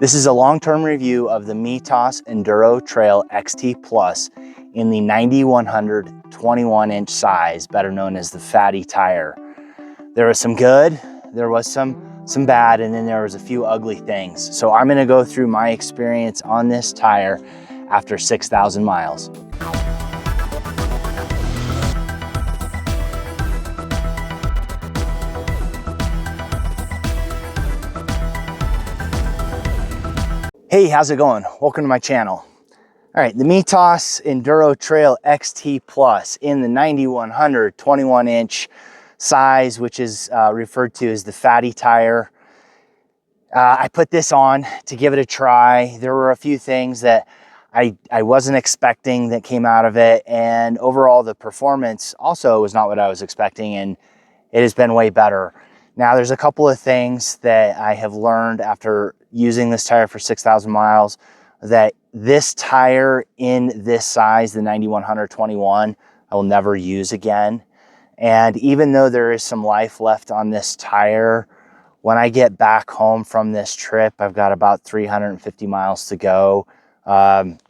This is a long-term review of the Mitas Enduro Trail XT Plus in the 9100 21-inch size, better known as the fatty tire. There was some good, there was some bad, and then there was a few ugly things. So I'm gonna go through my experience on this tire after 6,000 miles. Hey, how's it going? Welcome to my channel. All right, the Mitas Enduro Trail XT Plus in the 9100 21-inch size, which is referred to as the fatty tire. I put this on to give it a try. There were a few things that I wasn't expecting that came out of it, and overall the performance also was not what I was expecting, and it has been way better. Now there's a couple of things that I have learned after using this tire for 6,000 miles, that this tire in this size, the 9100 21, I will never use again. And even though there is some life left on this tire, when I get back home from this trip, I've got about 350 miles to go.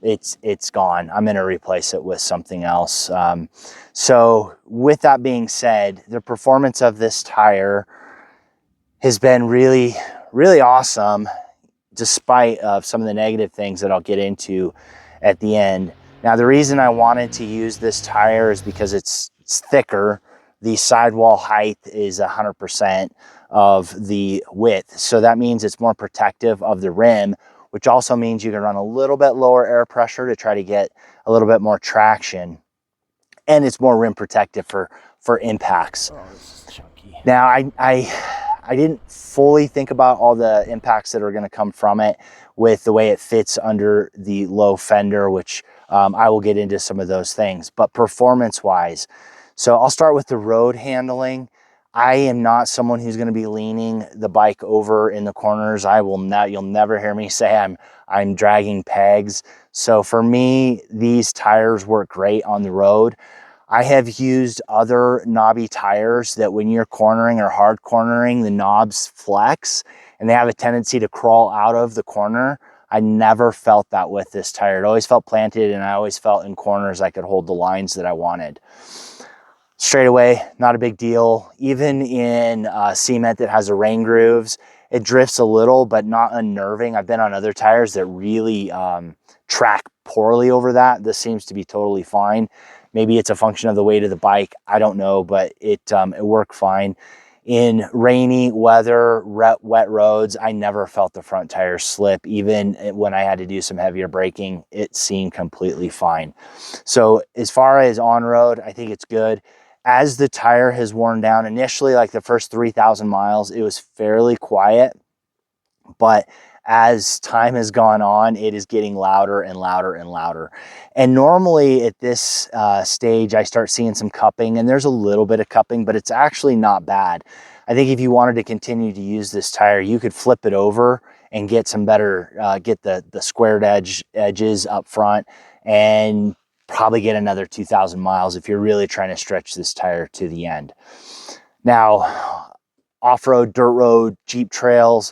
It's gone. I'm gonna replace it with something else. So with that being said, the performance of this tire has been really, really awesome, despite of some of the negative things that I'll get into at the end. Now, the reason I wanted to use this tire is because it's thicker. The sidewall height is 100% of the width. So that means it's more protective of the rim, which also means you can run a little bit lower air pressure to try to get a little bit more traction. And it's more rim protective for impacts. Oh, this is chunky. Now, I didn't fully think about all the impacts that are going to come from it with the way it fits under the low fender, which I will get into some of those things. But performance-wise, so I'll start with the road handling. I am not someone who's going to be leaning the bike over in the corners. You'll never hear me say I'm dragging pegs. So for me, these tires work great on the road. I have used other knobby tires that when you're cornering or hard cornering, the knobs flex and they have a tendency to crawl out of the corner. I never felt that with this tire. It always felt planted, and I always felt in corners I could hold the lines that I wanted. Straight away, not a big deal. Even in cement that has a rain grooves, it drifts a little, but not unnerving. I've been on other tires that really track poorly over that. This seems to be totally fine. Maybe it's a function of the weight of the bike. I don't know, but it worked fine. In rainy weather, wet roads, I never felt the front tires slip. Even when I had to do some heavier braking, it seemed completely fine. So as far as on-road, I think it's good. As the tire has worn down, initially, like the first 3,000 miles, it was fairly quiet. But as time has gone on, it is getting louder and louder and louder. And normally at this stage, I start seeing some cupping, and there's a little bit of cupping, but it's actually not bad. I think if you wanted to continue to use this tire, you could flip it over and get some better, get the squared edges up front, and probably get another 2,000 miles if you're really trying to stretch this tire to the end. Now, off-road, dirt road, Jeep trails,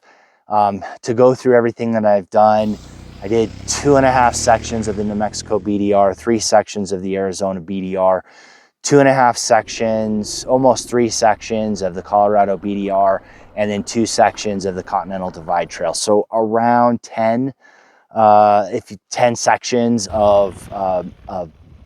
to go through everything that I've done, I did 2.5 sections of the New Mexico BDR, 3 sections of the Arizona BDR, 2.5 sections, almost 3 sections of the Colorado BDR, and then 2 sections of the Continental Divide Trail. So around 10 sections of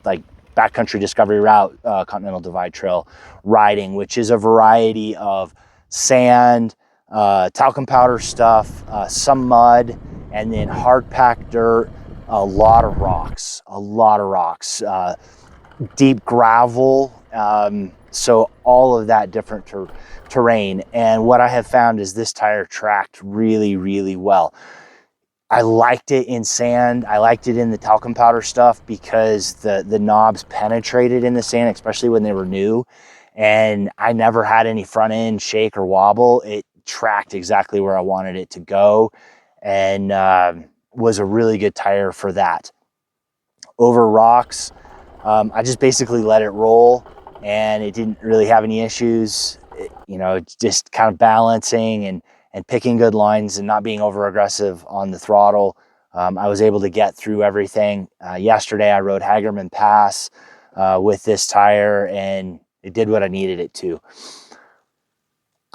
like Backcountry Discovery Route, Continental Divide Trail riding, which is a variety of sand, talcum powder stuff, some mud, and then hard packed dirt, a lot of rocks, deep gravel. So all of that different terrain. And what I have found is this tire tracked really, really well. I liked it in sand. I liked it in the talcum powder stuff because the knobs penetrated in the sand, especially when they were new. And I never had any front end shake or wobble. It tracked exactly where I wanted it to go, and was a really good tire for that. Over rocks, I just basically let it roll, and it didn't really have any issues. Just kind of balancing and and picking good lines and not being over aggressive on the throttle, I was able to get through everything. Yesterday I rode Hagerman Pass with this tire, and it did what I needed it to.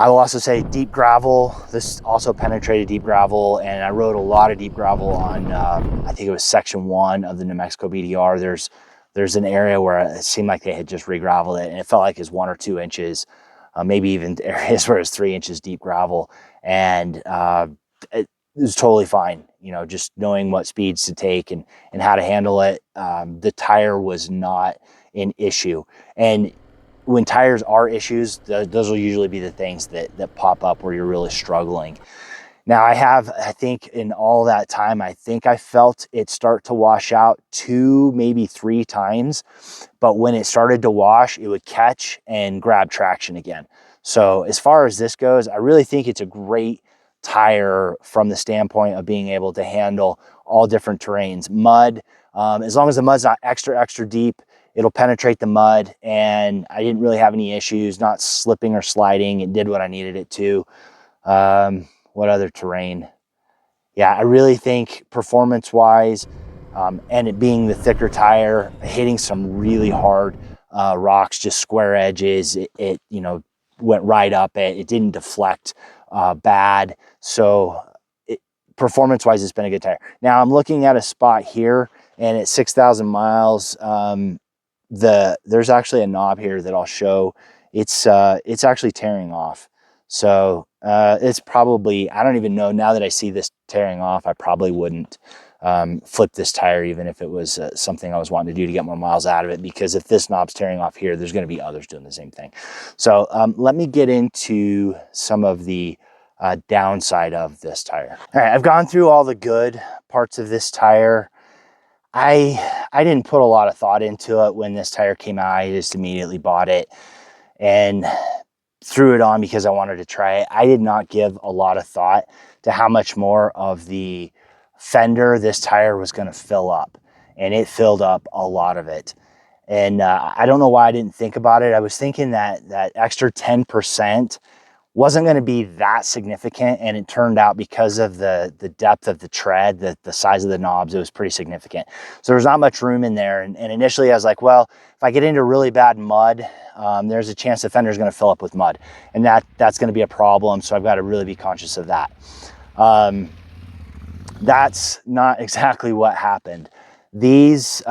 I will also say deep gravel, this also penetrated deep gravel, and I rode a lot of deep gravel on, I think it was section 1 of the New Mexico BDR. There's an area where it seemed like they had just re-graveled it, and it felt like it's 1 or 2 inches, maybe even areas where it's 3 inches deep gravel. And it was totally fine, you know, just knowing what speeds to take and how to handle it. The tire was not an issue. And when tires are issues, those will usually be the things that pop up where you're really struggling. Now I think in all that time, I think I felt it start to wash out 2, maybe 3 times. But when it started to wash, it would catch and grab traction again. So as far as this goes, I really think it's a great tire from the standpoint of being able to handle all different terrains. Mud, as long as the mud's not extra deep, it'll penetrate the mud, and I didn't really have any issues, not slipping or sliding. It did what I needed it to. What other terrain? Yeah, I really think performance-wise, and it being the thicker tire, hitting some really hard rocks, just square edges, it you know, went right up it. It didn't deflect bad. So performance-wise, it's been a good tire. Now I'm looking at a spot here, and at 6,000 miles, there's actually a knob here that I'll show. It's actually tearing off. So it's probably, I don't even know, now that I see this tearing off, I probably wouldn't flip this tire even if it was something I was wanting to do to get more miles out of it, because if this knob's tearing off here, there's going to be others doing the same thing. So let me get into some of the downside of this tire. All right, I've gone through all the good parts of this tire. I didn't put a lot of thought into it when this tire came out. I just immediately bought it and threw it on because I wanted to try it. I did not give a lot of thought to how much more of the fender this tire was going to fill up, and it filled up a lot of it. And I don't know why I didn't think about it. I was thinking that that extra 10% wasn't going to be that significant, and it turned out, because of the depth of the tread, the size of the knobs, it was pretty significant. So there's not much room in there, and initially I was like, well, if I get into really bad mud, there's a chance the fender's going to fill up with mud, and that's going to be a problem. So I've got to really be conscious of that. That's not exactly what happened. These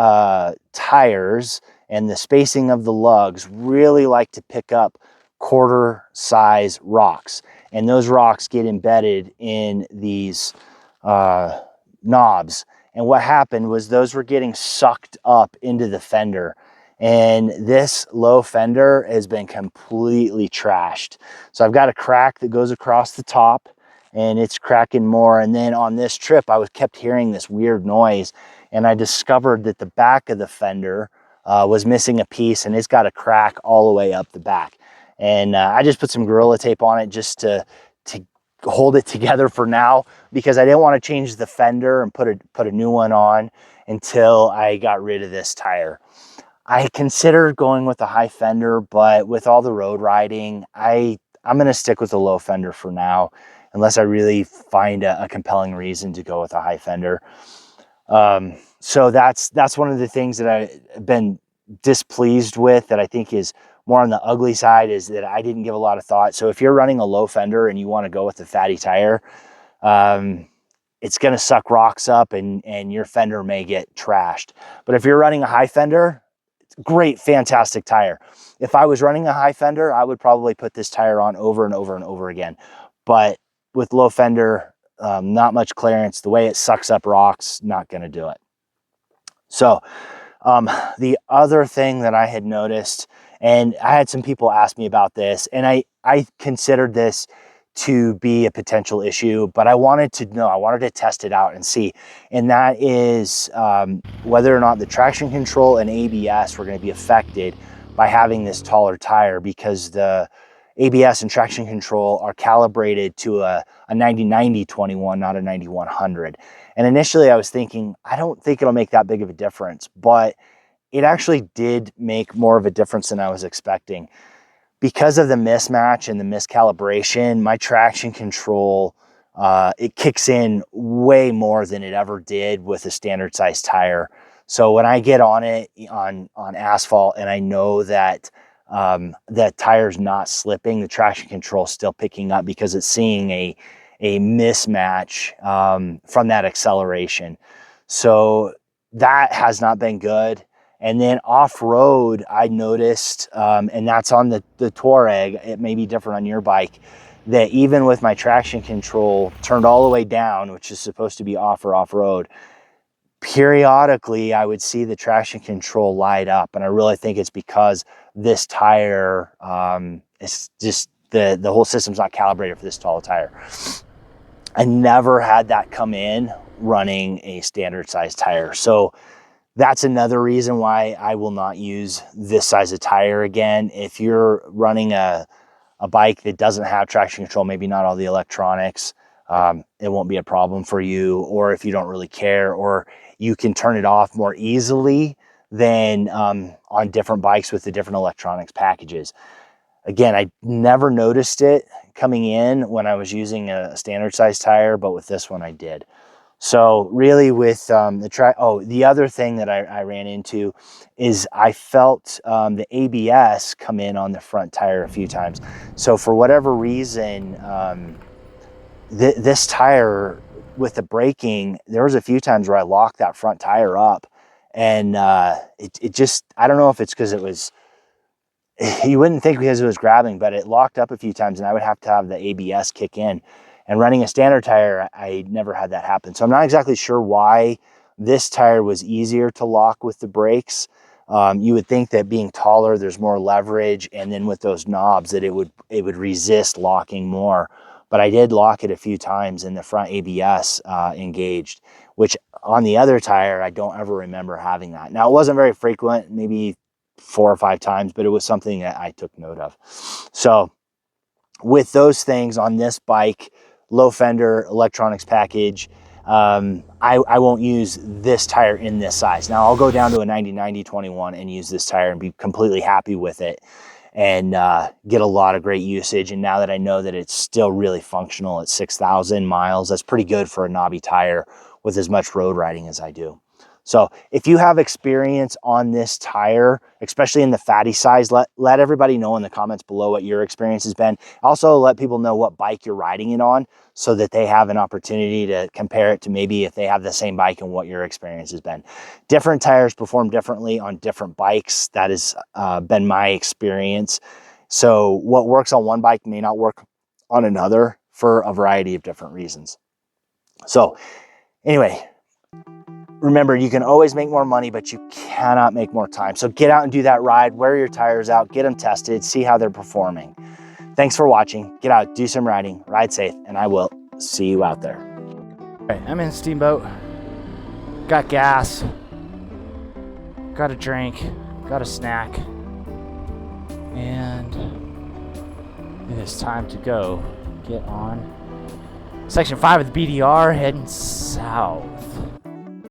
tires and the spacing of the lugs really like to pick up quarter size rocks, and those rocks get embedded in these knobs. And what happened was those were getting sucked up into the fender, and this low fender has been completely trashed. So I've got a crack that goes across the top, and it's cracking more. And then on this trip, I was kept hearing this weird noise, and I discovered that the back of the fender was missing a piece, and it's got a crack all the way up the back. And I just put some Gorilla Tape on it just to hold it together for now, because I didn't want to change the fender and put a new one on until I got rid of this tire. I considered going with a high fender, but with all the road riding, I'm going to stick with the low fender for now, unless I really find a compelling reason to go with a high fender. So that's one of the things that I've been displeased with, that I think is more on the ugly side, is that I didn't give a lot of thought. So if you're running a low fender and you want to go with a fatty tire, it's going to suck rocks up, and your fender may get trashed. But if you're running a high fender, it's a great, fantastic tire. If I was running a high fender, I would probably put this tire on over and over and over again. But with low fender, not much clearance, the way it sucks up rocks, not going to do it. So the other thing that I had noticed, and I had some people ask me about this, and I considered this to be a potential issue, but I wanted to know, I wanted to test it out and see. And that is whether or not the traction control and ABS were going to be affected by having this taller tire, because the ABS and traction control are calibrated to a 90-90-21, not a 90-100. And initially I was thinking, I don't think it'll make that big of a difference, but it actually did make more of a difference than I was expecting. because of the mismatch and the miscalibration, my traction control, it kicks in way more than it ever did with a standard size tire. So when I get on it on asphalt and I know that that tire's not slipping, the traction control is still picking up because it's seeing a mismatch from that acceleration. So that has not been good. And then off-road, I noticed, and that's on the Touareg, it may be different on your bike, that even with my traction control turned all the way down, which is supposed to be off-road, periodically I would see the traction control light up. And I really think it's because this tire, it's just the whole system's not calibrated for this tall tire. I never had that come in running a standard size tire. So that's another reason why I will not use this size of tire again. If you're running a bike that doesn't have traction control, maybe not all the electronics, it won't be a problem for you. Or if you don't really care, or you can turn it off more easily than on different bikes with the different electronics packages. Again, I never noticed it coming in when I was using a standard size tire, but with this one I did. So really with the other thing that I ran into is I felt the ABS come in on the front tire a few times. So for whatever reason, this tire with the braking, there was a few times where I locked that front tire up, and it just, I don't know if it's because it was, you wouldn't think because it was grabbing, but it locked up a few times and I would have to have the ABS kick in. And running a standard tire, I never had that happen. So I'm not exactly sure why this tire was easier to lock with the brakes. You would think that being taller, there's more leverage, and then with those knobs that it would resist locking more. But I did lock it a few times and the front ABS engaged, which on the other tire, I don't ever remember having that. Now, it wasn't very frequent, maybe 4 or 5 times, but it was something that I took note of. So with those things on this bike, low fender, electronics package, I won't use this tire in this size. Now I'll go down to a 90/90/21 and use this tire and be completely happy with it and get a lot of great usage. And now that I know that it's still really functional at 6,000 miles, that's pretty good for a knobby tire with as much road riding as I do. So if you have experience on this tire, especially in the fatty size, let everybody know in the comments below what your experience has been. Also let people know what bike you're riding it on so that they have an opportunity to compare it to maybe if they have the same bike and what your experience has been. Different tires perform differently on different bikes. That has been my experience. So what works on one bike may not work on another for a variety of different reasons. So anyway, remember, you can always make more money, but you cannot make more time. So get out and do that ride, wear your tires out, get them tested, see how they're performing. Thanks for watching. Get out, do some riding, ride safe, and I will see you out there. All right, I'm in Steamboat. Got gas, got a drink, got a snack, and it is time to go get on Section 5 of the BDR, heading south.